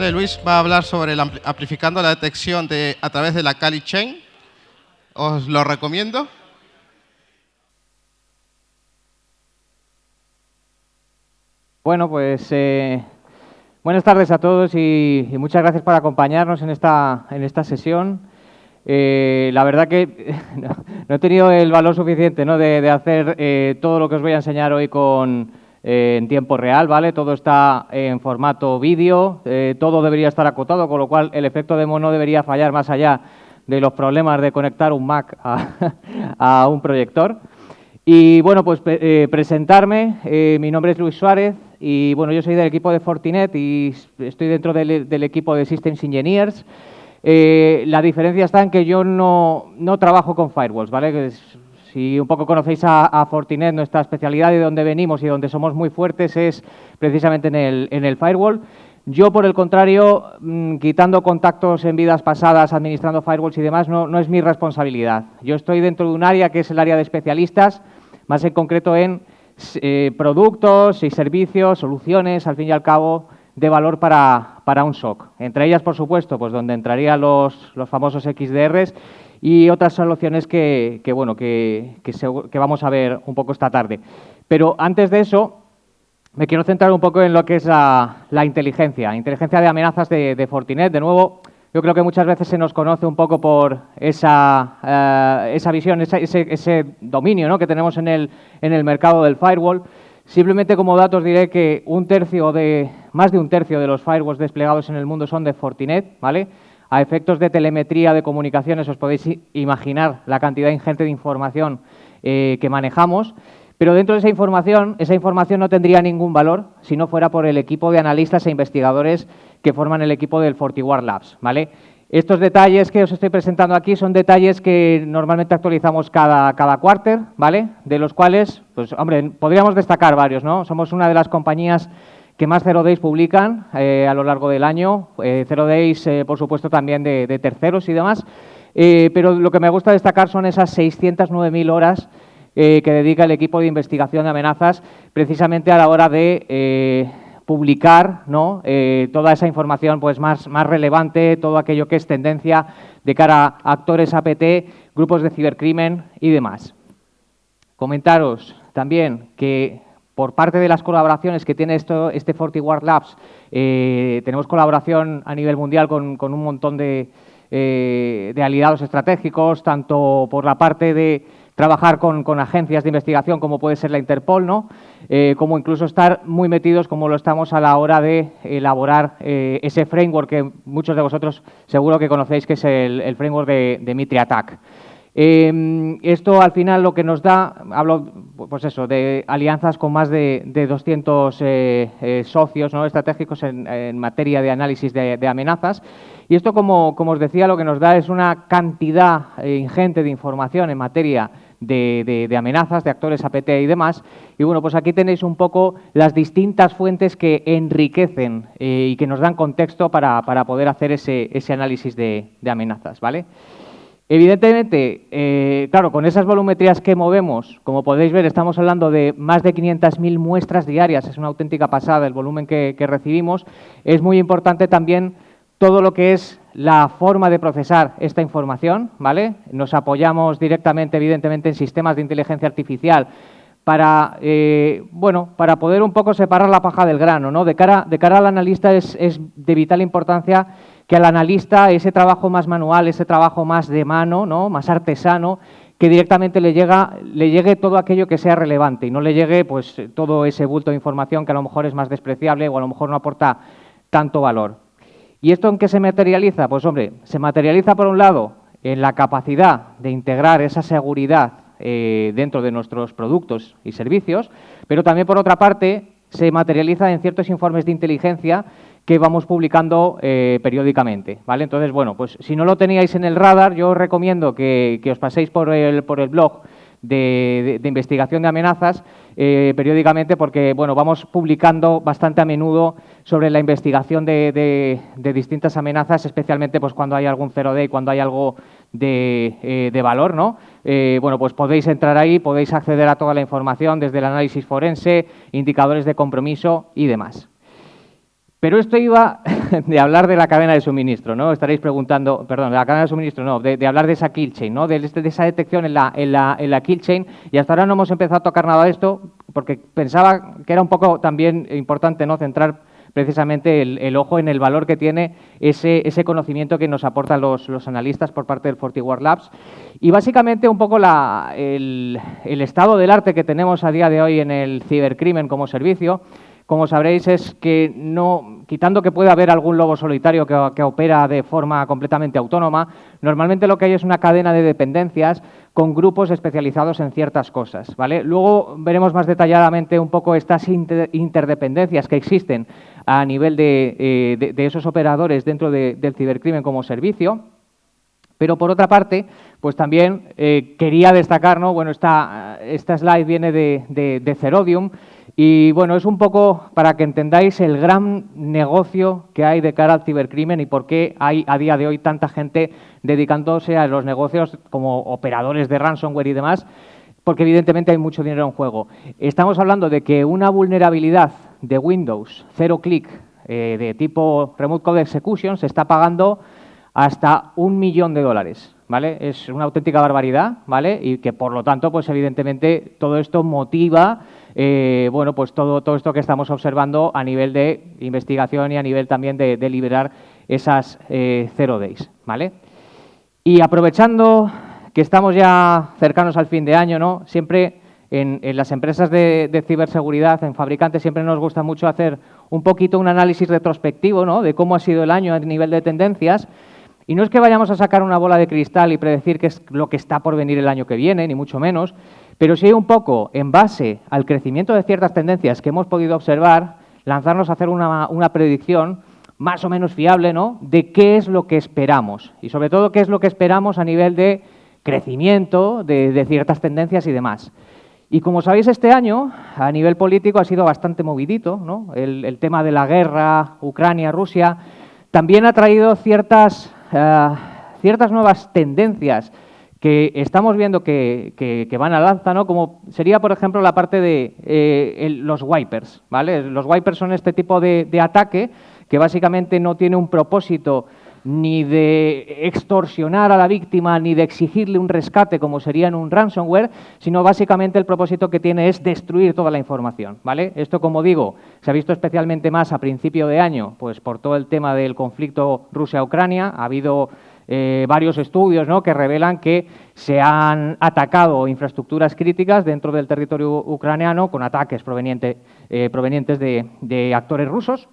Vale, Luis va a hablar sobre amplificando la detección a través de la Kali Chain. Os lo recomiendo. Bueno, pues buenas tardes a todos y muchas gracias por acompañarnos en esta sesión. La verdad que no he tenido el valor suficiente, ¿no?, de hacer todo lo que os voy a enseñar hoy en tiempo real, ¿vale? Todo está en formato vídeo, todo debería estar acotado, con lo cual el efecto demo no debería fallar más allá de los problemas de conectar un Mac a un proyector. Y bueno, pues presentarme, mi nombre es Luis Suárez y bueno, yo soy del equipo de Fortinet y estoy dentro del equipo de Systems Engineers. La diferencia está en que yo no trabajo con firewalls, ¿vale? Si un poco conocéis a Fortinet, nuestra especialidad y de donde venimos y donde somos muy fuertes es precisamente en el firewall. Yo, por el contrario, quitando contactos en vidas pasadas, administrando firewalls y demás, no es mi responsabilidad. Yo estoy dentro de un área que es el área de especialistas, más en concreto en productos y servicios, soluciones, al fin y al cabo, de valor para un SOC. Entre ellas, por supuesto, pues donde entrarían los famosos XDRs y otras soluciones que vamos a ver un poco esta tarde. Pero antes de eso, me quiero centrar un poco en lo que es la inteligencia de amenazas de Fortinet. De nuevo, yo creo que muchas veces se nos conoce un poco por esa visión, ese dominio, ¿no?, que tenemos en el mercado del firewall. Simplemente como datos diré que más de un tercio de los firewalls desplegados en el mundo son de Fortinet, ¿vale? A efectos de telemetría de comunicaciones os podéis imaginar la cantidad ingente de información que manejamos. Pero dentro de esa información no tendría ningún valor si no fuera por el equipo de analistas e investigadores que forman el equipo del FortiWare Labs, ¿vale? Estos detalles que os estoy presentando aquí son detalles que normalmente actualizamos cada quarter, ¿vale? De los cuales, pues hombre, podríamos destacar varios, ¿no? Somos una de las compañías que más Zero Days publican a lo largo del año. Zero Days, por supuesto, también de terceros y demás. Pero lo que me gusta destacar son esas 609.000 horas que dedica el equipo de investigación de amenazas precisamente a la hora de publicar, ¿no?, toda esa información pues más relevante, todo aquello que es tendencia de cara a actores APT, grupos de cibercrimen y demás. Comentaros también que por parte de las colaboraciones que tiene este FortiWare Labs, tenemos colaboración a nivel mundial con un montón de aliados estratégicos, tanto por la parte de trabajar con agencias de investigación como puede ser la Interpol, ¿no?, como incluso estar muy metidos como lo estamos a la hora de elaborar ese framework que muchos de vosotros seguro que conocéis, que es el framework de Mitri Attack. Esto al final lo que nos da, hablo pues eso, de alianzas con más de 200 socios, ¿no?, estratégicos en materia de análisis de amenazas. Y esto, como os decía, lo que nos da es una cantidad ingente de información en materia de amenazas, de actores APT y demás. Y bueno, pues aquí tenéis un poco las distintas fuentes que enriquecen y que nos dan contexto para poder hacer ese análisis de amenazas, ¿vale? Evidentemente, claro, con esas volumetrías que movemos, como podéis ver, estamos hablando de más de 500.000 muestras diarias, es una auténtica pasada el volumen que recibimos. Es muy importante también todo lo que es la forma de procesar esta información, ¿vale? Nos apoyamos directamente, evidentemente, en sistemas de inteligencia artificial para poder un poco separar la paja del grano, ¿no? De cara al analista es de vital importancia que al analista ese trabajo más manual, ese trabajo más de mano, ¿no?, más artesano, que directamente le llegue todo aquello que sea relevante y no le llegue pues todo ese bulto de información que a lo mejor es más despreciable o a lo mejor no aporta tanto valor. ¿Y esto en qué se materializa? Pues hombre, se materializa por un lado en la capacidad de integrar esa seguridad dentro de nuestros productos y servicios, pero también por otra parte se materializa en ciertos informes de inteligencia que vamos publicando periódicamente, ¿vale? Entonces, bueno, pues si no lo teníais en el radar, yo os recomiendo que os paséis por el blog de investigación de amenazas periódicamente, porque bueno, vamos publicando bastante a menudo sobre la investigación de distintas amenazas, especialmente pues cuando hay algún zero day, cuando hay algo de valor, ¿no? Bueno, pues podéis entrar ahí, podéis acceder a toda la información desde el análisis forense, indicadores de compromiso y demás. Pero esto iba de hablar de la cadena de suministro, ¿no? Estaréis preguntando, perdón, de la cadena de suministro, no, de hablar de esa kill chain, ¿no? De esa detección en la kill chain, y hasta ahora no hemos empezado a tocar nada de esto, porque pensaba que era un poco también importante, ¿no?, centrar precisamente el ojo en el valor que tiene ese conocimiento que nos aportan los analistas por parte del FortiWare Labs. Y básicamente un poco el estado del arte que tenemos a día de hoy en el cibercrimen como servicio, como sabréis, es que no, quitando que pueda haber algún lobo solitario que opera de forma completamente autónoma, normalmente lo que hay es una cadena de dependencias con grupos especializados en ciertas cosas, ¿vale? Luego veremos más detalladamente un poco estas interdependencias que existen a nivel de esos operadores dentro del cibercrimen como servicio. Pero, por otra parte, pues también quería destacar, ¿no? Bueno, esta slide viene de Zerodium y, bueno, es un poco para que entendáis el gran negocio que hay de cara al cibercrimen y por qué hay a día de hoy tanta gente dedicándose a los negocios como operadores de ransomware y demás, porque evidentemente hay mucho dinero en juego. Estamos hablando de que una vulnerabilidad de Windows, 0-click, de tipo Remote Code Execution, se está pagando hasta $1.000.000, ¿vale? Es una auténtica barbaridad, ¿vale? Y que, por lo tanto, pues evidentemente todo esto motiva, bueno, pues todo esto que estamos observando a nivel de investigación y a nivel también de liberar esas 0 days, ¿vale? Y aprovechando que estamos ya cercanos al fin de año, ¿no? Siempre en las empresas de ciberseguridad, en fabricantes, siempre nos gusta mucho hacer un poquito un análisis retrospectivo, ¿no?, de cómo ha sido el año a nivel de tendencias. Y no es que vayamos a sacar una bola de cristal y predecir qué es lo que está por venir el año que viene, ni mucho menos, pero sí un poco, en base al crecimiento de ciertas tendencias que hemos podido observar, lanzarnos a hacer una predicción más o menos fiable, ¿no?, de qué es lo que esperamos y, sobre todo, qué es lo que esperamos a nivel de crecimiento de ciertas tendencias y demás. Y como sabéis, este año, a nivel político, ha sido bastante movidito, ¿no? El tema de la guerra, Ucrania-Rusia, también ha traído ciertas nuevas tendencias que estamos viendo que van al alza, ¿no? Como sería, por ejemplo, la parte de los wipers, ¿vale? Los wipers son este tipo de ataque que básicamente no tiene un propósito ni de extorsionar a la víctima, ni de exigirle un rescate como sería en un ransomware, sino básicamente el propósito que tiene es destruir toda la información, ¿vale? Esto, como digo, se ha visto especialmente más a principio de año, pues por todo el tema del conflicto Rusia-Ucrania. Ha habido varios estudios, ¿no?, que revelan que se han atacado infraestructuras críticas dentro del territorio ucraniano con ataques provenientes de actores rusos,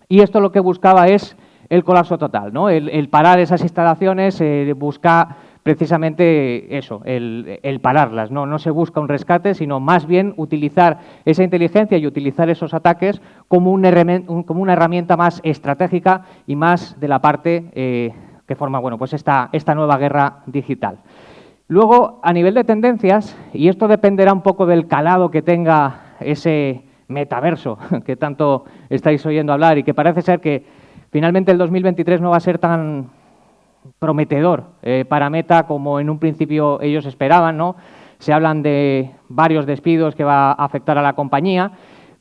y esto lo que buscaba es el colapso total, ¿no? El parar esas instalaciones, busca precisamente eso, el pararlas, ¿no? No se busca un rescate, sino más bien utilizar esa inteligencia y utilizar esos ataques como una herramienta más estratégica y más de la parte que forma, bueno, pues esta nueva guerra digital. Luego, a nivel de tendencias, y esto dependerá un poco del calado que tenga ese metaverso que tanto estáis oyendo hablar y que parece ser que finalmente el 2023 no va a ser tan prometedor para Meta como en un principio ellos esperaban, ¿no? Se hablan de varios despidos que va a afectar a la compañía,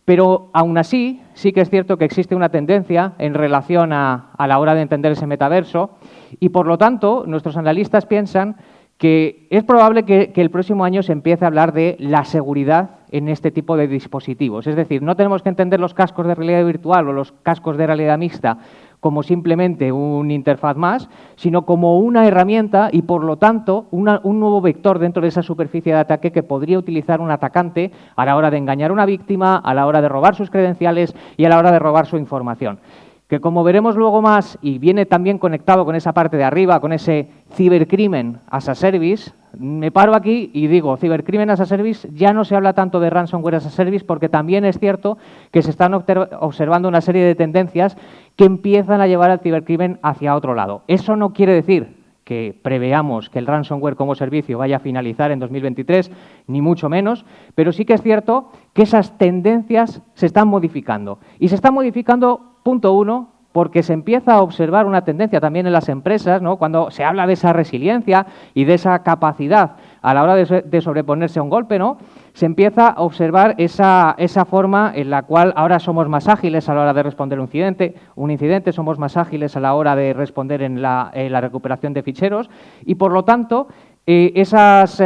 pero aún así sí que es cierto que existe una tendencia en relación a la hora de entender ese metaverso y, por lo tanto, nuestros analistas piensan que es probable que el próximo año se empiece a hablar de la seguridad en este tipo de dispositivos. Es decir, no tenemos que entender los cascos de realidad virtual o los cascos de realidad mixta como simplemente una interfaz más, sino como una herramienta y, por lo tanto, un nuevo vector dentro de esa superficie de ataque que podría utilizar un atacante a la hora de engañar a una víctima, a la hora de robar sus credenciales y a la hora de robar su información. Que, como veremos luego más, y viene también conectado con esa parte de arriba, con ese cibercrimen as a service, me paro aquí y digo, cibercrimen as a service, ya no se habla tanto de ransomware as a service, porque también es cierto que se están observando una serie de tendencias que empiezan a llevar al cibercrimen hacia otro lado. Eso no quiere decir que preveamos que el ransomware como servicio vaya a finalizar en 2023, ni mucho menos, pero sí que es cierto que esas tendencias se están modificando. Y se están modificando, punto uno, porque se empieza a observar una tendencia también en las empresas, ¿no? Cuando se habla de esa resiliencia y de esa capacidad a la hora de sobreponerse a un golpe, ¿no? Se empieza a observar esa forma en la cual ahora somos más ágiles a la hora de responder un incidente, somos más ágiles a la hora de responder en la recuperación de ficheros y, por lo tanto, esas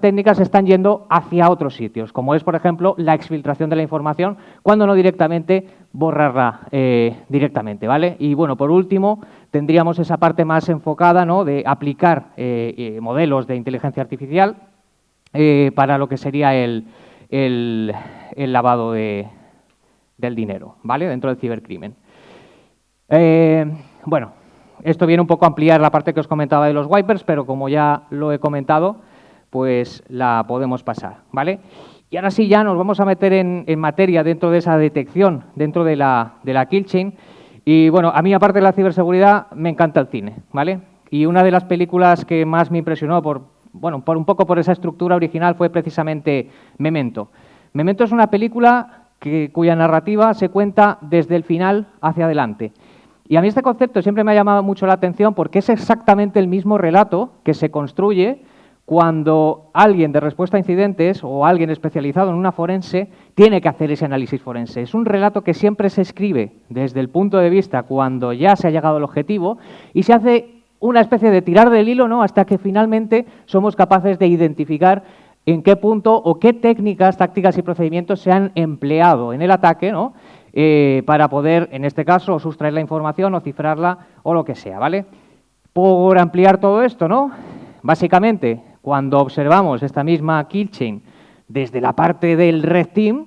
técnicas están yendo hacia otros sitios, como es, por ejemplo, la exfiltración de la información, cuando no directamente borrarla directamente, ¿vale? Y, bueno, por último, tendríamos esa parte más enfocada, ¿no?, de aplicar modelos de inteligencia artificial para lo que sería el lavado del dinero, ¿vale?, dentro del cibercrimen. Bueno, esto viene un poco a ampliar la parte que os comentaba de los wipers, pero como ya lo he comentado, pues la podemos pasar, ¿vale? Y ahora sí ya nos vamos a meter en materia dentro de esa detección, dentro de la kill chain. Y bueno, a mí, aparte de la ciberseguridad, me encanta el cine, ¿vale? Y una de las películas que más me impresionó un poco por esa estructura original fue precisamente Memento. Memento es una película cuya narrativa se cuenta desde el final hacia adelante. Y a mí este concepto siempre me ha llamado mucho la atención porque es exactamente el mismo relato que se construye cuando alguien de respuesta a incidentes o alguien especializado en una forense tiene que hacer ese análisis forense. Es un relato que siempre se escribe desde el punto de vista cuando ya se ha llegado al objetivo y se hace una especie de tirar del hilo, ¿no?, hasta que finalmente somos capaces de identificar en qué punto o qué técnicas, tácticas y procedimientos se han empleado en el ataque, ¿no?, para poder, en este caso, sustraer la información o cifrarla o lo que sea, ¿vale? Por ampliar todo esto, ¿no?, básicamente, cuando observamos esta misma kill chain desde la parte del red team,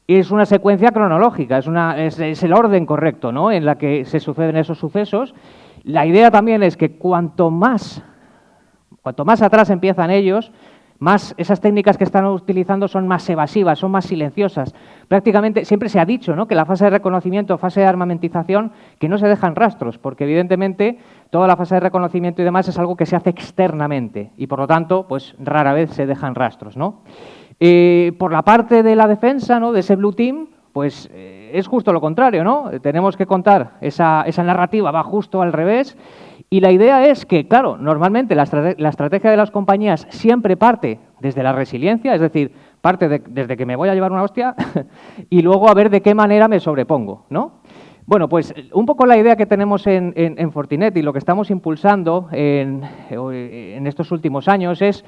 es una secuencia cronológica, es el orden correcto, ¿no?, en la que se suceden esos sucesos. La idea también es que cuanto más atrás empiezan ellos, más esas técnicas que están utilizando son más evasivas, son más silenciosas. Prácticamente siempre se ha dicho, ¿no?, que la fase de reconocimiento, fase de armamentización, que no se dejan rastros, porque evidentemente toda la fase de reconocimiento y demás es algo que se hace externamente y, por lo tanto, pues rara vez se dejan rastros, ¿no? Por la parte de la defensa, ¿no?, de ese Blue Team, pues es justo lo contrario, ¿no? Tenemos que contar esa narrativa, va justo al revés. Y la idea es que, claro, normalmente la estrategia de las compañías siempre parte desde la resiliencia, es decir, parte desde que me voy a llevar una hostia y luego a ver de qué manera me sobrepongo, ¿no? Bueno, pues un poco la idea que tenemos en Fortinet y lo que estamos impulsando en estos últimos años es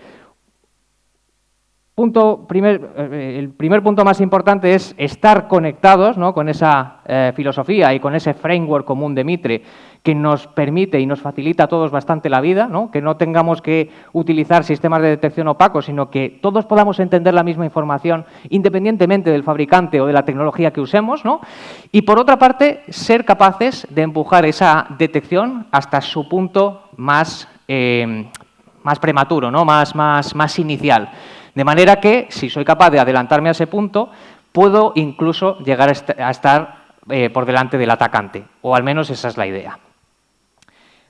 el primer punto más importante es estar conectados, ¿no?, con esa filosofía y con ese framework común de Mitre que nos permite y nos facilita a todos bastante la vida, ¿no?, que no tengamos que utilizar sistemas de detección opacos, sino que todos podamos entender la misma información independientemente del fabricante o de la tecnología que usemos, ¿no? Y por otra parte, ser capaces de empujar esa detección hasta su punto más prematuro, ¿no?, más inicial. De manera que, si soy capaz de adelantarme a ese punto, puedo incluso llegar a estar por delante del atacante, o al menos esa es la idea.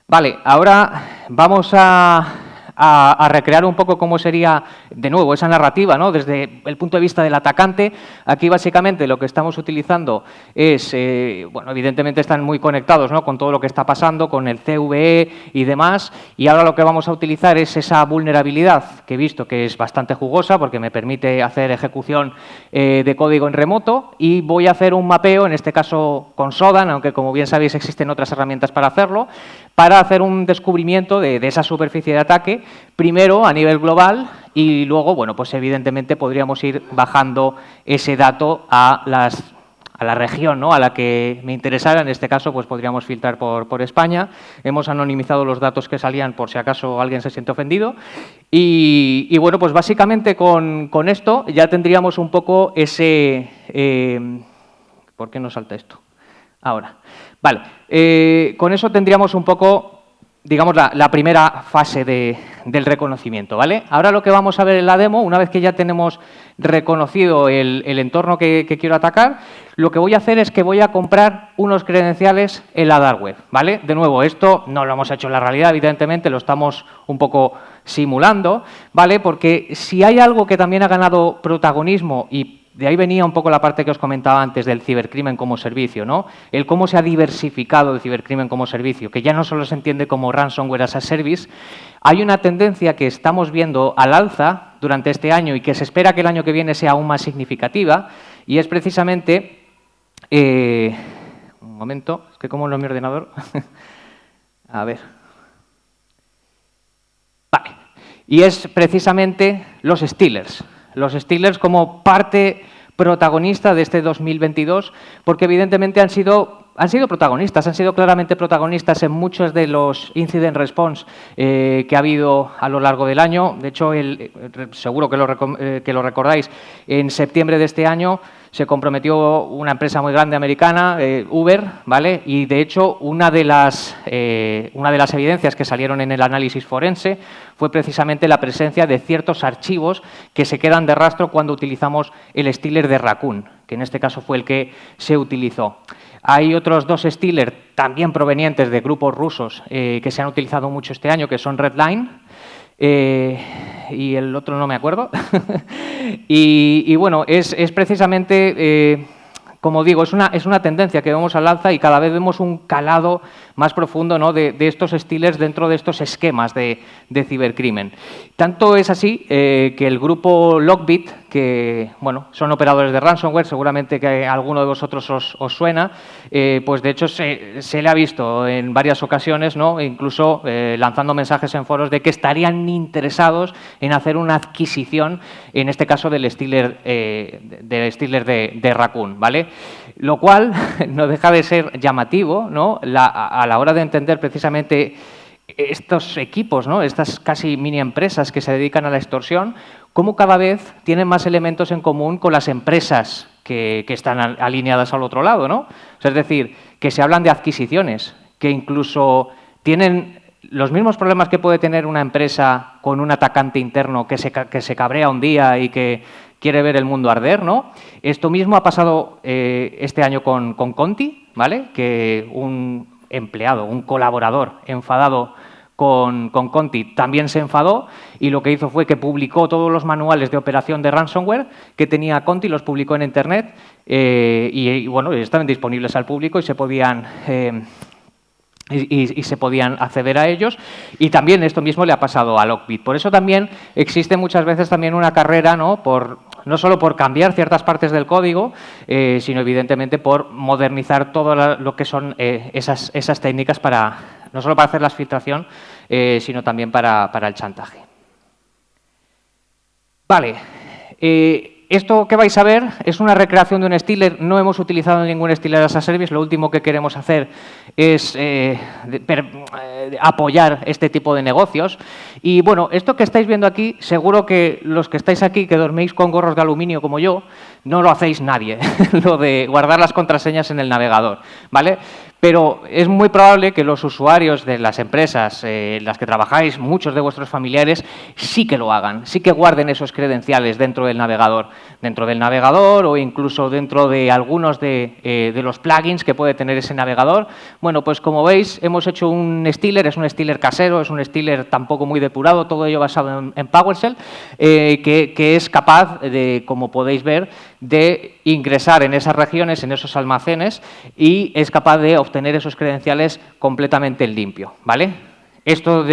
Vale, ahora vamos a recrear un poco cómo sería, de nuevo, esa narrativa, ¿no?, desde el punto de vista del atacante. Aquí, básicamente, lo que estamos utilizando es, bueno, evidentemente están muy conectados, ¿no?, con todo lo que está pasando, con el CVE y demás, y ahora lo que vamos a utilizar es esa vulnerabilidad, que he visto que es bastante jugosa, porque me permite hacer ejecución de código en remoto, y voy a hacer un mapeo, en este caso con Sodan, aunque, como bien sabéis, existen otras herramientas para hacerlo, para hacer un descubrimiento de esa superficie de ataque, primero a nivel global y luego, bueno, pues evidentemente podríamos ir bajando ese dato a la región, ¿no?, a la que me interesara. En este caso, pues podríamos filtrar por España. Hemos anonimizado los datos que salían por si acaso alguien se siente ofendido. Y bueno, pues básicamente con esto ya tendríamos un poco ese... ¿Por qué no salta esto? Ahora. Vale, con eso tendríamos un poco, digamos, la primera fase del reconocimiento, ¿vale? Ahora lo que vamos a ver en la demo, una vez que ya tenemos reconocido el entorno que quiero atacar, lo que voy a hacer es que voy a comprar unos credenciales en la dark web, ¿vale? De nuevo, esto no lo hemos hecho en la realidad, evidentemente, lo estamos un poco simulando, ¿vale? Porque si hay algo que también ha ganado protagonismo y de ahí venía un poco la parte que os comentaba antes del cibercrimen como servicio, ¿no? El cómo se ha diversificado el cibercrimen como servicio, que ya no solo se entiende como ransomware as a service. Hay una tendencia que estamos viendo al alza durante este año y que se espera que el año que viene sea aún más significativa, y es precisamente... un momento, es que como lo en mi ordenador... A ver... Vale. Y es precisamente los Stealers. Los Stealers como parte protagonista de este 2022, porque evidentemente han sido protagonistas, han sido claramente protagonistas en muchos de los incident response que ha habido a lo largo del año. De hecho, seguro que lo recordáis, en septiembre de este año se comprometió una empresa muy grande americana, Uber, ¿vale? Y de hecho una de las evidencias que salieron en el análisis forense fue precisamente la presencia de ciertos archivos que se quedan de rastro cuando utilizamos el Stealer de Raccoon, que en este caso fue el que se utilizó. Hay otros dos Stealers también provenientes de grupos rusos que se han utilizado mucho este año, que son Redline, y el otro no me acuerdo. y bueno, es precisamente, como digo, es una tendencia que vemos al alza y cada vez vemos un calado más profundo, ¿no?, de estos Stealers dentro de estos esquemas de cibercrimen. Tanto es así que el grupo Lockbit, que bueno, son operadores de ransomware, seguramente que a alguno de vosotros os suena, pues de hecho se le ha visto en varias ocasiones, ¿no?, incluso lanzando mensajes en foros de que estarían interesados en hacer una adquisición, en este caso del Stealer de Raccoon, ¿vale? Lo cual no deja de ser llamativo, ¿no?, a la hora de entender precisamente estos equipos, ¿no?, estas casi mini empresas que se dedican a la extorsión, cómo cada vez tienen más elementos en común con las empresas que están alineadas al otro lado, ¿no? O sea, es decir, que se hablan de adquisiciones, que incluso tienen los mismos problemas que puede tener una empresa con un atacante interno que se cabrea un día y que quiere ver el mundo arder, ¿no? Esto mismo ha pasado este año con Conti, ¿vale? Que un empleado, un colaborador enfadado con Conti también se enfadó y lo que hizo fue que publicó todos los manuales de operación de ransomware que tenía Conti, los publicó en Internet y bueno, estaban disponibles al público y se podían... Y se podían acceder a ellos, y también esto mismo le ha pasado a Lockbit. Por eso también existe muchas veces también una carrera, ¿no?, no solo por cambiar ciertas partes del código, sino evidentemente por modernizar todo lo que son esas técnicas no solo para hacer la filtración, sino también para el chantaje. Vale. Esto que vais a ver es una recreación de un Stealer. No hemos utilizado ningún Stealer as a Service. Lo último que queremos hacer es apoyar este tipo de negocios. Y bueno, esto que estáis viendo aquí, seguro que los que estáis aquí, que dormís con gorros de aluminio como yo, no lo hacéis nadie, lo de guardar las contraseñas en el navegador, ¿vale? Pero es muy probable que los usuarios de las empresas en las que trabajáis, muchos de vuestros familiares, sí que lo hagan, sí que guarden esos credenciales dentro del navegador o incluso dentro de algunos de los plugins que puede tener ese navegador. Bueno, pues como veis, hemos hecho un Stealer, es un Stealer casero, es un Stealer tampoco muy depurado, todo ello basado en PowerShell, que es capaz de, como podéis ver, de ingresar en esas regiones, en esos almacenes, y es capaz de obtener esos credenciales completamente limpio, ¿vale? Esto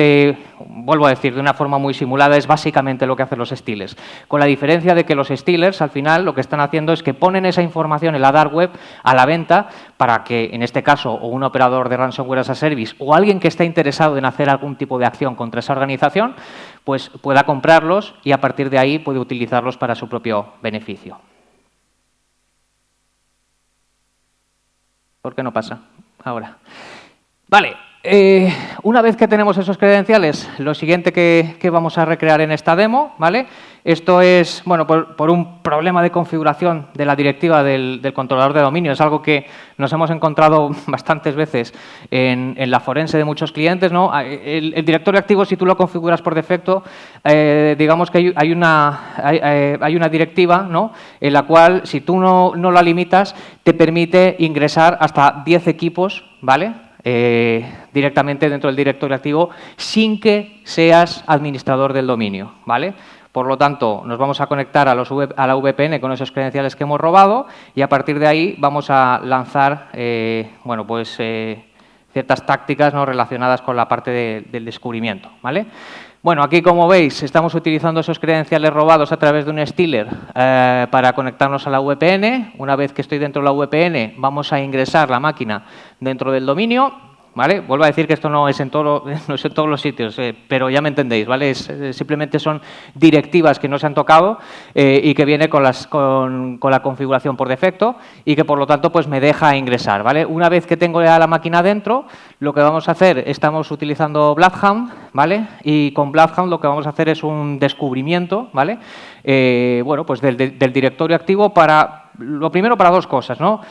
vuelvo a decir, de una forma muy simulada, es básicamente lo que hacen los Stealers, con la diferencia de que los Stealers, al final, lo que están haciendo es que ponen esa información en la dark web a la venta para que, en este caso, o un operador de ransomware as a service o alguien que esté interesado en hacer algún tipo de acción contra esa organización, pues pueda comprarlos y a partir de ahí puede utilizarlos para su propio beneficio. ¿Por qué no pasa? Ahora. Vale. Una vez que tenemos esos credenciales, lo siguiente que vamos a recrear en esta demo, ¿vale? Esto es, bueno, por un problema de configuración de la directiva del controlador de dominio. Es algo que nos hemos encontrado bastantes veces en la forense de muchos clientes, ¿no? El directorio activo, si tú lo configuras por defecto, digamos que hay una directiva, ¿no?, en la cual, si tú no la limitas, te permite ingresar hasta 10 equipos, ¿vale?, directamente dentro del directorio activo sin que seas administrador del dominio, ¿vale? Por lo tanto, nos vamos a conectar a la VPN con esos credenciales que hemos robado y a partir de ahí vamos a lanzar bueno, pues, ciertas tácticas, ¿no?, relacionadas con la parte del descubrimiento, ¿vale? Bueno, aquí, como veis, estamos utilizando esos credenciales robados a través de un stealer para conectarnos a la VPN. Una vez que estoy dentro de la VPN, vamos a ingresar la máquina dentro del dominio, ¿vale? Vuelvo a decir que esto no es en, no es en todos los sitios, pero ya me entendéis, ¿vale? Simplemente son directivas que no se han tocado y que viene con la configuración por defecto y que, por lo tanto, pues me deja ingresar, ¿vale? Una vez que tengo ya la máquina dentro, lo que vamos a hacer, estamos utilizando Bloodhound, ¿vale? Y con Bloodhound lo que vamos a hacer es un descubrimiento, ¿vale? Bueno, pues del directorio activo lo primero para dos cosas, ¿no?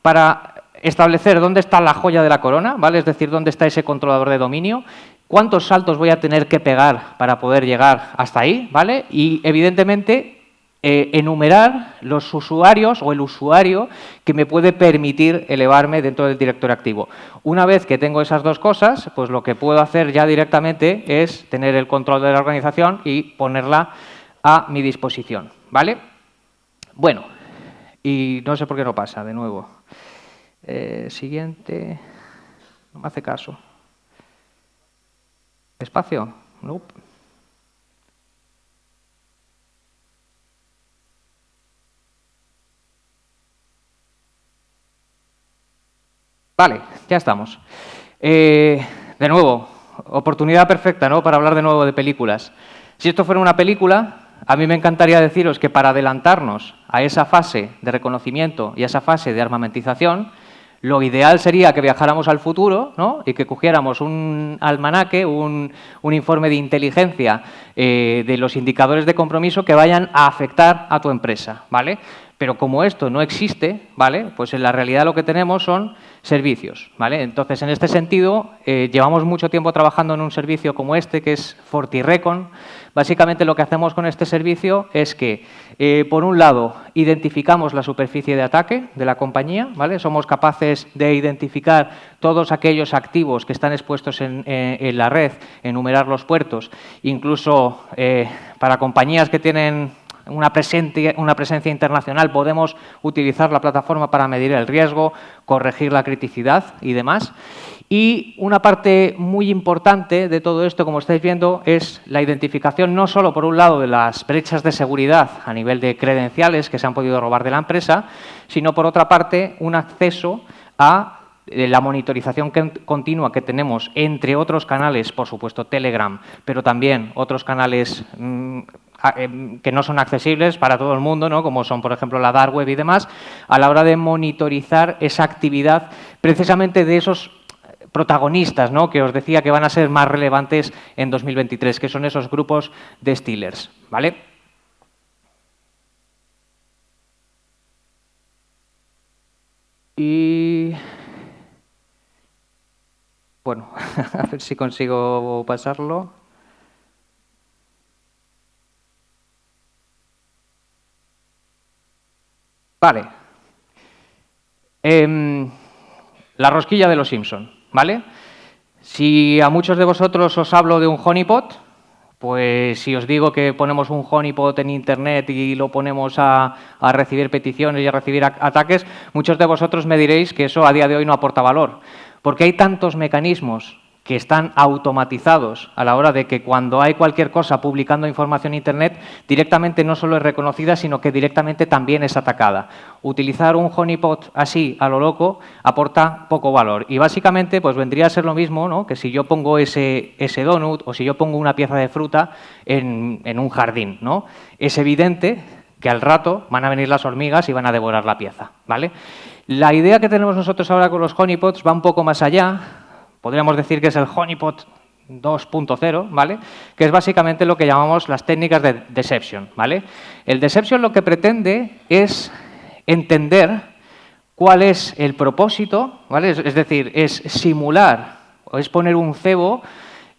Para establecer dónde está la joya de la corona, ¿vale? Es decir, dónde está ese controlador de dominio, cuántos saltos voy a tener que pegar para poder llegar hasta ahí, ¿vale? Y, evidentemente, enumerar los usuarios o el usuario que me puede permitir elevarme dentro del directorio activo. Una vez que tengo esas dos cosas, pues lo que puedo hacer ya directamente es tener el control de la organización y ponerla a mi disposición, ¿vale? Bueno, y no sé por qué no pasa, de nuevo. Siguiente. No me hace caso. ¿Espacio? Nope. Vale, ya estamos. De nuevo, oportunidad perfecta, ¿no?, para hablar de nuevo de películas. Si esto fuera una película, a mí me encantaría deciros que para adelantarnos a esa fase de reconocimiento y a esa fase de armamentización, lo ideal sería que viajáramos al futuro, ¿no?, y que cogiéramos un almanaque, un informe de inteligencia de los indicadores de compromiso que vayan a afectar a tu empresa, ¿vale? Pero como esto no existe, ¿vale?, pues en la realidad lo que tenemos son servicios, ¿vale? Entonces, en este sentido, llevamos mucho tiempo trabajando en un servicio como este, que es FortiRecon. Básicamente, lo que hacemos con este servicio es que, por un lado, identificamos la superficie de ataque de la compañía, ¿vale? Somos capaces de identificar todos aquellos activos que están expuestos en la red, enumerar los puertos, incluso para compañías que tienen una presencia internacional, podemos utilizar la plataforma para medir el riesgo, corregir la criticidad y demás. Y una parte muy importante de todo esto, como estáis viendo, es la identificación no solo, por un lado, de las brechas de seguridad a nivel de credenciales que se han podido robar de la empresa, sino, por otra parte, un acceso a la monitorización continua que tenemos entre otros canales, por supuesto Telegram, pero también otros canales que no son accesibles para todo el mundo, ¿no?, como son, por ejemplo, la Dark Web y demás, a la hora de monitorizar esa actividad precisamente de esos protagonistas, ¿no?, que os decía que van a ser más relevantes en 2023, que son esos grupos de stealers, ¿vale? Y bueno, a ver si consigo pasarlo. Vale. La rosquilla de los Simpson, ¿vale? Si a muchos de vosotros os hablo de un honeypot, pues si os digo que ponemos un honeypot en Internet y lo ponemos a recibir peticiones y a recibir ataques, muchos de vosotros me diréis que eso a día de hoy no aporta valor, porque hay tantos mecanismos que están automatizados a la hora de que cuando hay cualquier cosa publicando información en Internet, directamente no solo es reconocida, sino que directamente también es atacada. Utilizar un honeypot así, a lo loco, aporta poco valor. Y básicamente pues vendría a ser lo mismo, ¿no?, que si yo pongo ese donut o si yo pongo una pieza de fruta en un jardín, ¿no? Es evidente que al rato van a venir las hormigas y van a devorar la pieza, ¿vale? La idea que tenemos nosotros ahora con los honeypots va un poco más allá. Podríamos decir que es el honeypot 2.0, ¿vale?, que es básicamente lo que llamamos las técnicas de deception, ¿vale? El deception lo que pretende es entender cuál es el propósito, ¿vale? Es decir, es simular o es poner un cebo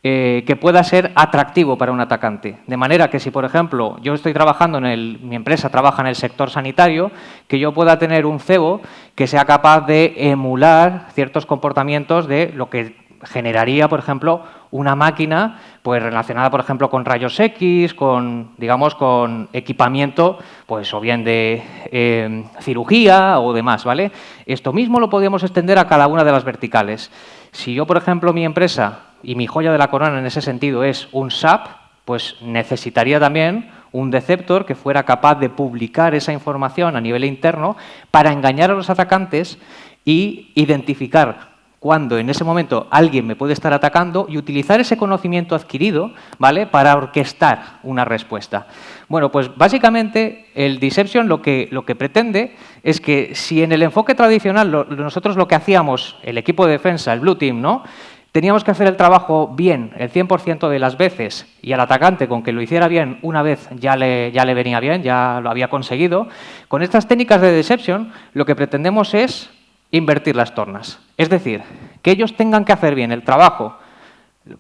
que pueda ser atractivo para un atacante. De manera que si, por ejemplo, yo estoy trabajando mi empresa trabaja en el sector sanitario, que yo pueda tener un cebo que sea capaz de emular ciertos comportamientos de lo que generaría, por ejemplo, una máquina pues relacionada, por ejemplo, con rayos X, con, digamos, con equipamiento, pues o bien de cirugía o demás, ¿vale? Esto mismo lo podríamos extender a cada una de las verticales. Si yo, por ejemplo, mi empresa y mi joya de la corona en ese sentido es un SAP, pues necesitaría también un deceptor que fuera capaz de publicar esa información a nivel interno para engañar a los atacantes y identificar cuando en ese momento alguien me puede estar atacando y utilizar ese conocimiento adquirido, ¿vale?, para orquestar una respuesta. Bueno, pues básicamente el Deception lo que pretende es que si en el enfoque tradicional nosotros lo que hacíamos, el equipo de defensa, el Blue Team, ¿no?, teníamos que hacer el trabajo bien el 100% de las veces y al atacante con que lo hiciera bien una vez ya le venía bien, ya lo había conseguido. Con estas técnicas de Deception lo que pretendemos es invertir las tornas. Es decir, que ellos tengan que hacer bien el trabajo,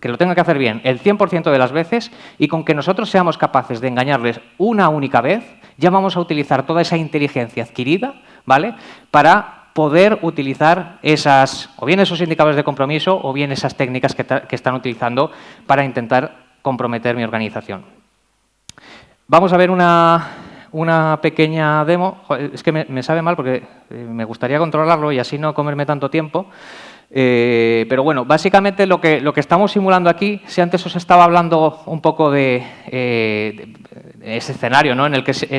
que lo tengan que hacer bien el 100% de las veces y con que nosotros seamos capaces de engañarles una única vez, ya vamos a utilizar toda esa inteligencia adquirida, ¿vale?, para poder utilizar o bien esos indicadores de compromiso o bien esas técnicas que están utilizando para intentar comprometer mi organización. Vamos a ver una pequeña demo. Joder, es que me sabe mal porque me gustaría controlarlo y así no comerme tanto tiempo. Pero bueno, básicamente lo que estamos simulando aquí, si antes os estaba hablando un poco de ese escenario, ¿no?, en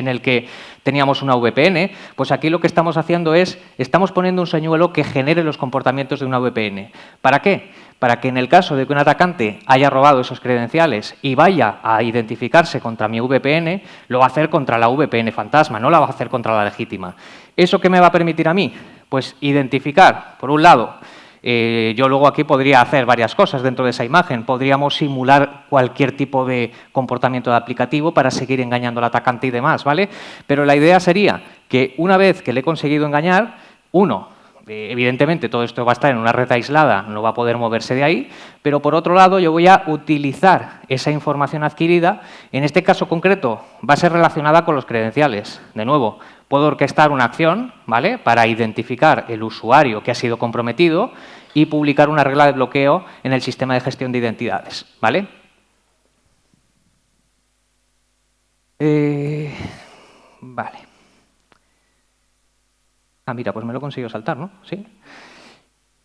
el que teníamos una VPN, pues aquí lo que estamos haciendo estamos poniendo un señuelo que genere los comportamientos de una VPN. ¿Para qué? Para que en el caso de que un atacante haya robado esos credenciales y vaya a identificarse contra mi VPN, lo va a hacer contra la VPN fantasma, no la va a hacer contra la legítima. ¿Eso qué me va a permitir a mí? Pues identificar, por un lado, yo luego aquí podría hacer varias cosas dentro de esa imagen. Podríamos simular cualquier tipo de comportamiento de aplicativo para seguir engañando al atacante y demás, ¿vale? Pero la idea sería que una vez que le he conseguido engañar, evidentemente todo esto va a estar en una red aislada, no va a poder moverse de ahí, pero por otro lado yo voy a utilizar esa información adquirida, en este caso concreto va a ser relacionada con los credenciales. De nuevo, puedo orquestar una acción, ¿vale?, para identificar el usuario que ha sido comprometido y publicar una regla de bloqueo en el sistema de gestión de identidades, ¿vale? Vale. Ah, mira, pues me lo he conseguido saltar, ¿no? Sí.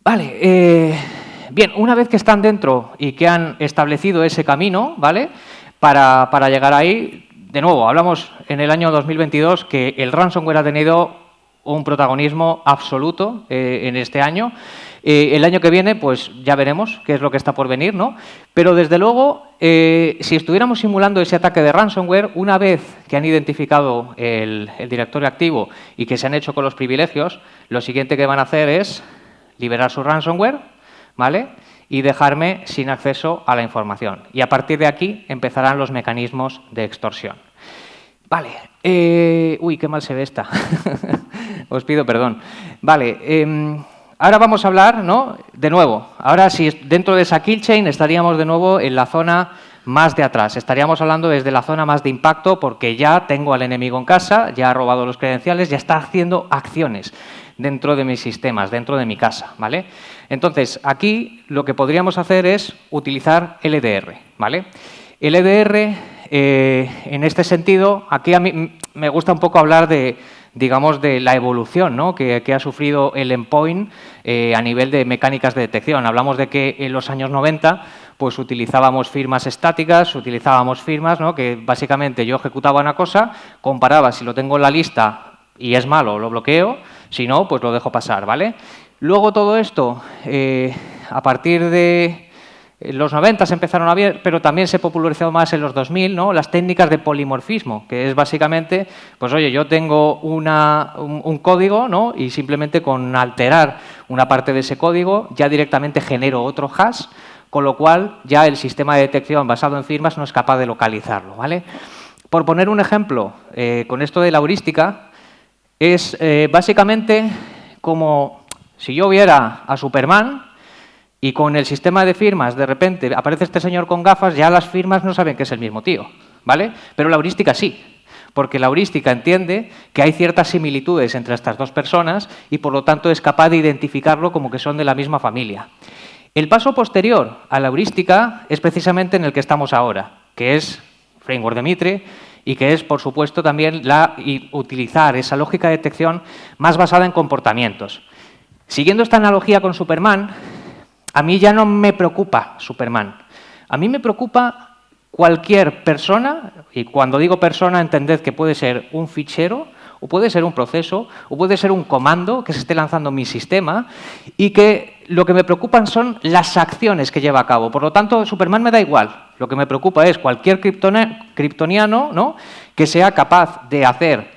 Vale. Bien, una vez que están dentro y que han establecido ese camino, ¿vale?, para llegar ahí, de nuevo, hablamos en el año 2022 que el ransomware ha tenido un protagonismo absoluto en este año. El año que viene, pues ya veremos qué es lo que está por venir, ¿no? Pero desde luego, si estuviéramos simulando ese ataque de ransomware, una vez que han identificado el directorio activo y que se han hecho con los privilegios, lo siguiente que van a hacer es liberar su ransomware, ¿vale?, y dejarme sin acceso a la información. Y a partir de aquí empezarán los mecanismos de extorsión. Vale. Uy, qué mal se ve esta. Os pido perdón. Vale. Ahora vamos a hablar, ¿no?, de nuevo. Ahora, si dentro de esa kill chain estaríamos de nuevo en la zona más de atrás. Estaríamos hablando desde la zona más de impacto porque ya tengo al enemigo en casa, ya ha robado los credenciales, ya está haciendo acciones dentro de mis sistemas, dentro de mi casa, ¿vale? Entonces, aquí lo que podríamos hacer es utilizar el EDR, ¿vale? El EDR, en este sentido, aquí a mí me gusta un poco hablar de, digamos, de la evolución, ¿no?, que ha sufrido el endpoint a nivel de mecánicas de detección. Hablamos de que en los años 90 pues utilizábamos firmas estáticas, utilizábamos firmas, ¿no?, que básicamente yo ejecutaba una cosa, comparaba si lo tengo en la lista y es malo, lo bloqueo, si no, pues lo dejo pasar, ¿vale? Luego todo esto, a partir de los 90 se empezaron a ver, pero también se popularizó más en los 2000, ¿no?, las técnicas de polimorfismo, que es básicamente, pues oye, yo tengo un código, ¿no?, y simplemente con alterar una parte de ese código ya directamente genero otro hash, con lo cual ya el sistema de detección basado en firmas no es capaz de localizarlo, ¿vale? Por poner un ejemplo, con esto de la heurística, es básicamente como si yo viera a Superman y con el sistema de firmas de repente aparece este señor con gafas, ya las firmas no saben que es el mismo tío, ¿vale? Pero la heurística sí, porque la heurística entiende que hay ciertas similitudes entre estas dos personas y por lo tanto es capaz de identificarlo como que son de la misma familia. El paso posterior a la heurística es precisamente en el que estamos ahora, que es Framework de Mitre y que es, por supuesto, también utilizar esa lógica de detección más basada en comportamientos. Siguiendo esta analogía con Superman, a mí ya no me preocupa Superman. A mí me preocupa cualquier persona, y cuando digo persona entended que puede ser un fichero, o puede ser un proceso, o puede ser un comando que se esté lanzando en mi sistema, y que lo que me preocupan son las acciones que lleva a cabo. Por lo tanto, Superman me da igual. Lo que me preocupa es cualquier kryptoniano, ¿no?, que sea capaz de hacer,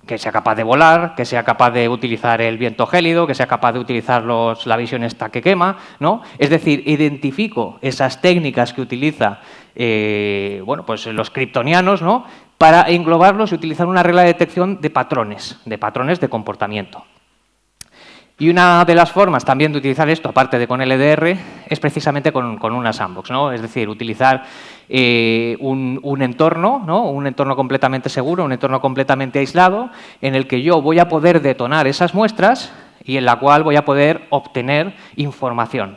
que sea capaz de volar, que sea capaz de utilizar el viento gélido, que sea capaz de utilizar la visión esta que quema, ¿no? Es decir, identifico esas técnicas que utiliza bueno, pues los kryptonianos, ¿no?, para englobarlos y utilizar una regla de detección de patrones de comportamiento. Y una de las formas también de utilizar esto, aparte de con LDR, es precisamente con una sandbox, ¿no? Es decir, utilizar un entorno, ¿no?, un entorno completamente seguro, un entorno completamente aislado, en el que yo voy a poder detonar esas muestras y en la cual voy a poder obtener información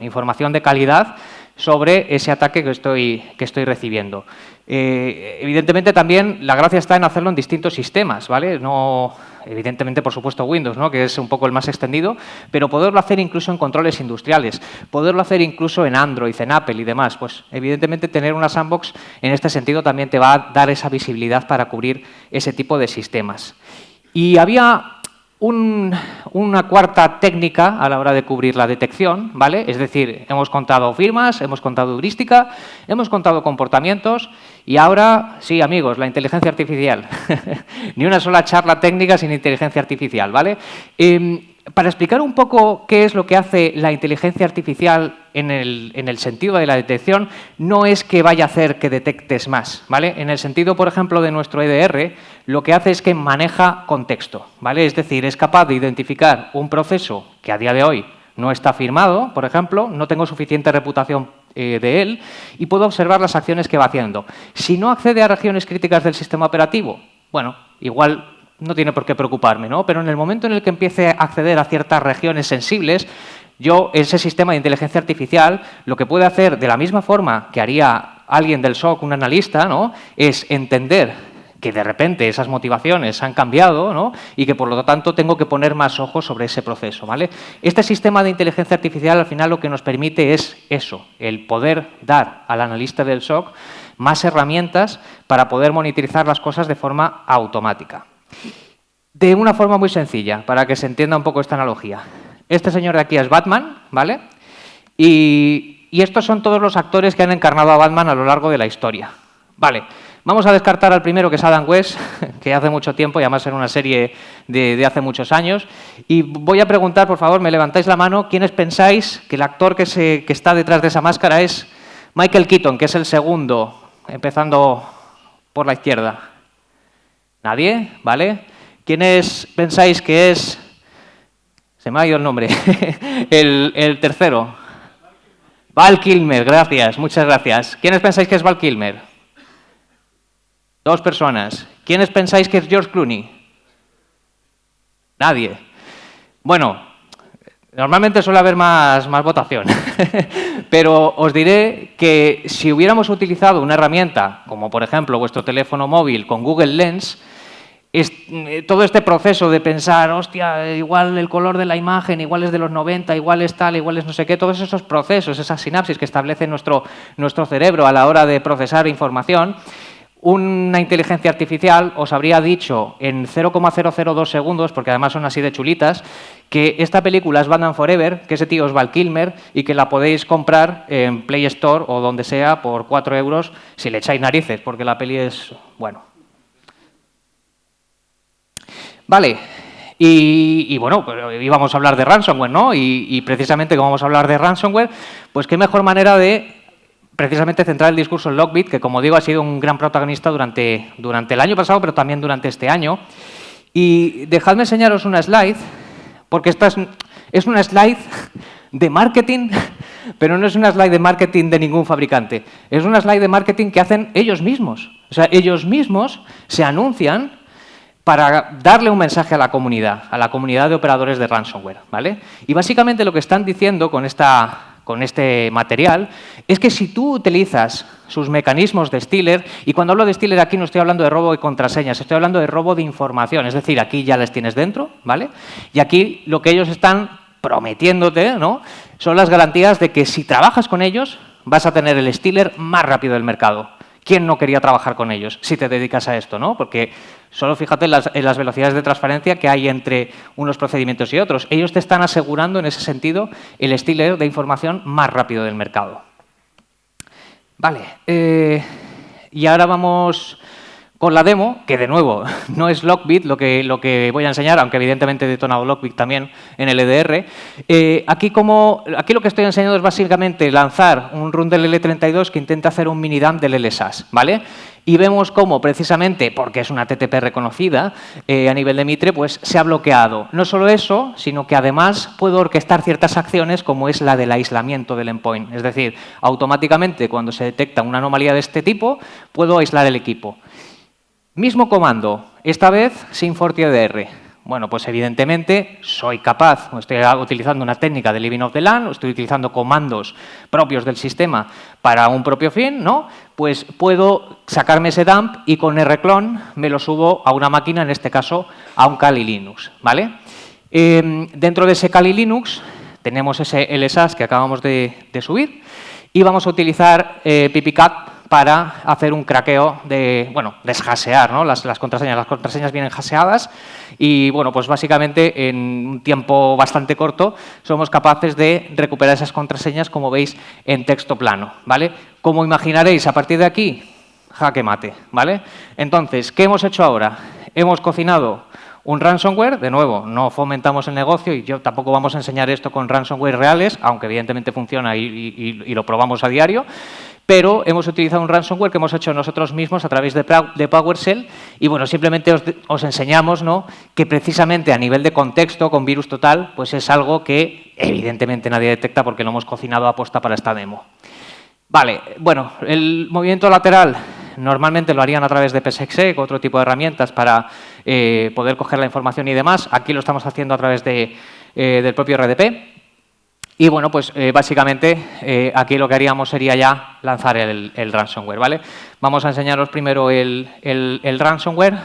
de calidad sobre ese ataque que estoy recibiendo. Evidentemente, también la gracia está en hacerlo en distintos sistemas, ¿vale? No, evidentemente, por supuesto, Windows, ¿no?, que es un poco el más extendido, pero poderlo hacer incluso en controles industriales, poderlo hacer incluso en Android, en Apple y demás. Pues, evidentemente, tener una sandbox en este sentido también te va a dar esa visibilidad para cubrir ese tipo de sistemas. Y había una cuarta técnica a la hora de cubrir la detección, ¿vale? Es decir, hemos contado firmas, hemos contado heurística, hemos contado comportamientos y ahora, sí, amigos, la inteligencia artificial. Ni una sola charla técnica sin inteligencia artificial, ¿vale? Para explicar un poco qué es lo que hace la inteligencia artificial en el sentido de la detección, no es que vaya a hacer que detectes más, ¿vale? En el sentido, por ejemplo, de nuestro EDR, lo que hace es que maneja contexto, ¿vale? Es decir, es capaz de identificar un proceso que a día de hoy no está firmado, por ejemplo, no tengo suficiente reputación de él y puedo observar las acciones que va haciendo. Si no accede a regiones críticas del sistema operativo, bueno, igual no tiene por qué preocuparme, ¿no? Pero en el momento en el que empiece a acceder a ciertas regiones sensibles, ese sistema de inteligencia artificial, lo que puede hacer de la misma forma que haría alguien del SOC, un analista, ¿no?, es entender que de repente esas motivaciones han cambiado, ¿no?, y que por lo tanto tengo que poner más ojos sobre ese proceso, ¿vale? Este sistema de inteligencia artificial al final lo que nos permite es eso, el poder dar al analista del SOC más herramientas para poder monitorizar las cosas de forma automática. De una forma muy sencilla, para que se entienda un poco esta analogía. Este señor de aquí es Batman, ¿vale? Y estos son todos los actores que han encarnado a Batman a lo largo de la historia. Vale, vamos a descartar al primero, que es Adam West, que hace mucho tiempo, y además era una serie de hace muchos años. Y voy a preguntar, por favor, me levantáis la mano, ¿quiénes pensáis que el actor que está detrás de esa máscara es Michael Keaton, que es el segundo, empezando por la izquierda? ¿Nadie? ¿Vale? ¿Quiénes pensáis que es? Se me ha ido el nombre. el tercero. Val Kilmer, gracias, muchas gracias. ¿Quiénes pensáis que es Val Kilmer? 2 personas. ¿Quiénes pensáis que es George Clooney? Nadie. Bueno, normalmente suele haber más votación, pero os diré que si hubiéramos utilizado una herramienta, como por ejemplo vuestro teléfono móvil con Google Lens, todo este proceso de pensar, hostia, igual el color de la imagen, igual es de los 90, igual es tal, igual es no sé qué, todos esos procesos, esas sinapsis que establece nuestro cerebro a la hora de procesar información, una inteligencia artificial os habría dicho en 0,002 segundos, porque además son así de chulitas, que esta película es Batman Forever, que ese tío es Val Kilmer y que la podéis comprar en Play Store o donde sea por 4 euros si le echáis narices, porque la peli es, bueno. Vale, y bueno, pues íbamos a hablar de ransomware, ¿no? Y precisamente como vamos a hablar de ransomware, pues qué mejor manera de precisamente centrar el discurso en Lockbit, que como digo ha sido un gran protagonista durante el año pasado, pero también durante este año. Y dejadme enseñaros una slide, porque esta es una slide de marketing, pero no es una slide de marketing de ningún fabricante. Es una slide de marketing que hacen ellos mismos. O sea, ellos mismos se anuncian para darle un mensaje a la comunidad de operadores de ransomware, ¿vale? Y básicamente lo que están diciendo con esta con este material es que si tú utilizas sus mecanismos de Stealer, y cuando hablo de Stealer aquí no estoy hablando de robo de contraseñas, estoy hablando de robo de información, es decir, aquí ya las tienes dentro, ¿vale? Y aquí lo que ellos están prometiéndote, ¿no?, son las garantías de que si trabajas con ellos vas a tener el Stealer más rápido del mercado. ¿Quién no quería trabajar con ellos si te dedicas a esto, ¿no? Porque solo fíjate en las velocidades de transferencia que hay entre unos procedimientos y otros. Ellos te están asegurando, en ese sentido, el Stealer de información más rápido del mercado. Vale. Y ahora vamos con la demo, que de nuevo no es Lockbit lo que voy a enseñar, aunque evidentemente he detonado Lockbit también en el EDR. Aquí lo que estoy enseñando es básicamente lanzar un run del L32 que intenta hacer un mini dump del LSAS, ¿vale? Y vemos cómo, precisamente, porque es una TTP reconocida a nivel de Mitre, pues se ha bloqueado. No solo eso, sino que además puedo orquestar ciertas acciones como es la del aislamiento del endpoint. Es decir, automáticamente cuando se detecta una anomalía de este tipo, puedo aislar el equipo. Mismo comando, esta vez sin FortiEDR. Bueno, pues evidentemente soy capaz, estoy utilizando una técnica de living off the LAN, estoy utilizando comandos propios del sistema para un propio fin, ¿no? Pues puedo sacarme ese dump y con rclone me lo subo a una máquina, en este caso a un Kali Linux, ¿vale? Dentro de ese Kali Linux tenemos ese LSAS que acabamos de subir y vamos a utilizar PPCAT para hacer un craqueo de, bueno, deshasear, ¿no?, las contraseñas. Las contraseñas vienen haseadas y, bueno, pues básicamente en un tiempo bastante corto somos capaces de recuperar esas contraseñas, como veis, en texto plano, ¿vale? Como imaginaréis, a partir de aquí, jaque mate, ¿vale? Entonces, ¿qué hemos hecho ahora? Hemos cocinado un ransomware, de nuevo, no fomentamos el negocio y yo tampoco vamos a enseñar esto con ransomware reales, aunque evidentemente funciona y lo probamos a diario, pero hemos utilizado un ransomware que hemos hecho nosotros mismos a través de PowerShell y, bueno, simplemente os enseñamos, ¿no?, que precisamente a nivel de contexto, con virus total, pues es algo que evidentemente nadie detecta porque lo hemos cocinado aposta para esta demo. Vale, bueno, el movimiento lateral normalmente lo harían a través de PSExec, otro tipo de herramientas para poder coger la información y demás. Aquí lo estamos haciendo a través del propio RDP. Y, bueno, pues básicamente aquí lo que haríamos sería ya lanzar el ransomware, ¿vale? Vamos a enseñaros primero el ransomware.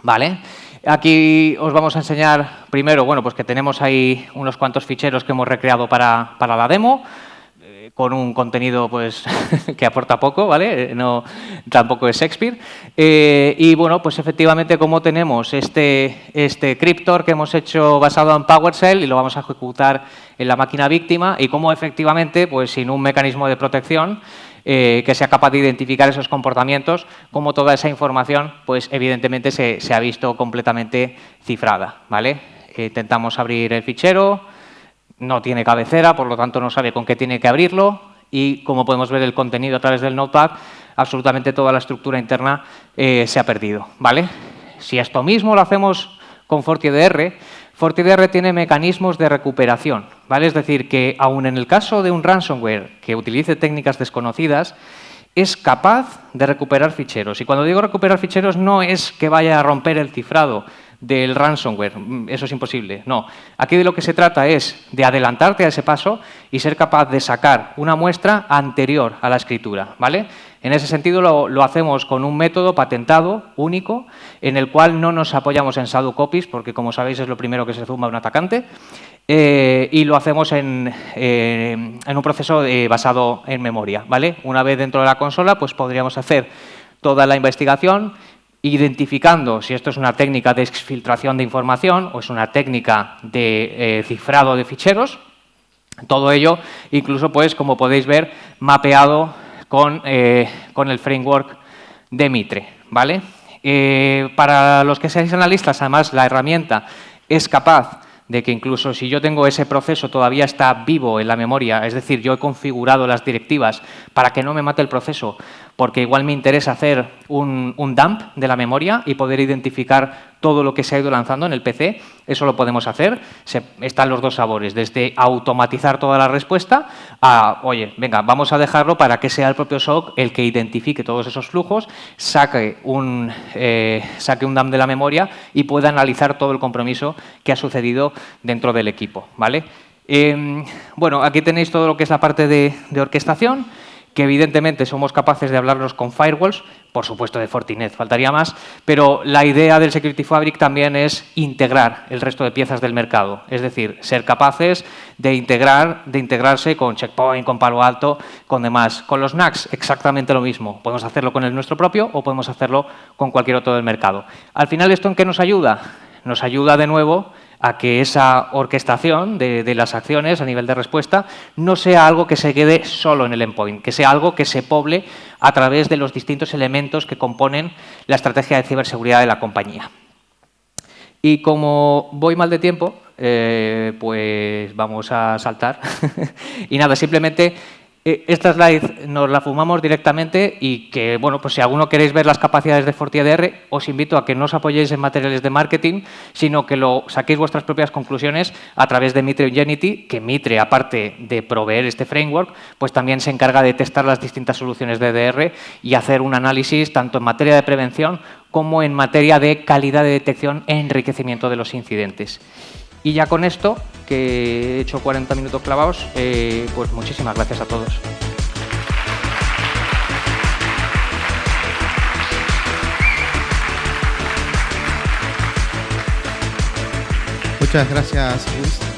Vale. Aquí os vamos a enseñar primero, bueno, pues que tenemos ahí unos cuantos ficheros que hemos recreado para la demo, con un contenido, pues, que aporta poco, ¿vale? No, tampoco es Shakespeare. Y, bueno, pues efectivamente, como tenemos este cryptor que hemos hecho basado en PowerShell y lo vamos a ejecutar en la máquina víctima, y cómo efectivamente, pues sin un mecanismo de protección que sea capaz de identificar esos comportamientos, como toda esa información, pues evidentemente se ha visto completamente cifrada, ¿vale? Intentamos abrir el fichero. No tiene cabecera, por lo tanto no sabe con qué tiene que abrirlo y, como podemos ver el contenido a través del Notepad, absolutamente toda la estructura interna se ha perdido, ¿vale? Si esto mismo lo hacemos con FortiEDR, FortiEDR tiene mecanismos de recuperación, ¿vale? Es decir, que aun en el caso de un ransomware que utilice técnicas desconocidas, es capaz de recuperar ficheros. Y cuando digo recuperar ficheros no es que vaya a romper el cifrado del ransomware, eso es imposible, no. Aquí de lo que se trata es de adelantarte a ese paso y ser capaz de sacar una muestra anterior a la escritura, ¿vale? En ese sentido lo hacemos con un método patentado, único, en el cual no nos apoyamos en shadow copies, porque, como sabéis, es lo primero que se zumba un atacante, y lo hacemos en un proceso basado en memoria, ¿vale? Una vez dentro de la consola, pues podríamos hacer toda la investigación, identificando si esto es una técnica de exfiltración de información o es una técnica de cifrado de ficheros. Todo ello, incluso, pues, como podéis ver, mapeado con el framework de Mitre, ¿vale? Para los que seáis analistas, además, la herramienta es capaz de que incluso si yo tengo ese proceso todavía está vivo en la memoria, es decir, yo he configurado las directivas para que no me mate el proceso, porque igual me interesa hacer un dump de la memoria y poder identificar todo lo que se ha ido lanzando en el PC. Eso lo podemos hacer. Están los dos sabores, desde automatizar toda la respuesta a, oye, venga, vamos a dejarlo para que sea el propio SOC el que identifique todos esos flujos, saque un dump de la memoria y pueda analizar todo el compromiso que ha sucedido dentro del equipo, ¿vale? Bueno, aquí tenéis todo lo que es la parte de orquestación, que evidentemente somos capaces de hablarnos con firewalls, por supuesto de Fortinet, faltaría más, pero la idea del Security Fabric también es integrar el resto de piezas del mercado, es decir, ser capaces de integrarse con Checkpoint, con Palo Alto, con demás. Con los NACs exactamente lo mismo, podemos hacerlo con el nuestro propio o podemos hacerlo con cualquier otro del mercado. Al final, ¿esto en qué nos ayuda? Nos ayuda de nuevo a que esa orquestación de las acciones a nivel de respuesta no sea algo que se quede solo en el endpoint, que sea algo que se poble a través de los distintos elementos que componen la estrategia de ciberseguridad de la compañía. Y como voy mal de tiempo, pues vamos a saltar. Y nada, simplemente esta slide nos la fumamos directamente y que, bueno, pues si alguno queréis ver las capacidades de FortiADR, os invito a que no os apoyéis en materiales de marketing, sino que lo saquéis vuestras propias conclusiones a través de Mitre Ingenuity, que Mitre, aparte de proveer este framework, pues también se encarga de testar las distintas soluciones de EDR y hacer un análisis tanto en materia de prevención como en materia de calidad de detección e enriquecimiento de los incidentes. Y ya con esto, que he hecho 40 minutos clavados, pues muchísimas gracias a todos. Muchas gracias, Luis.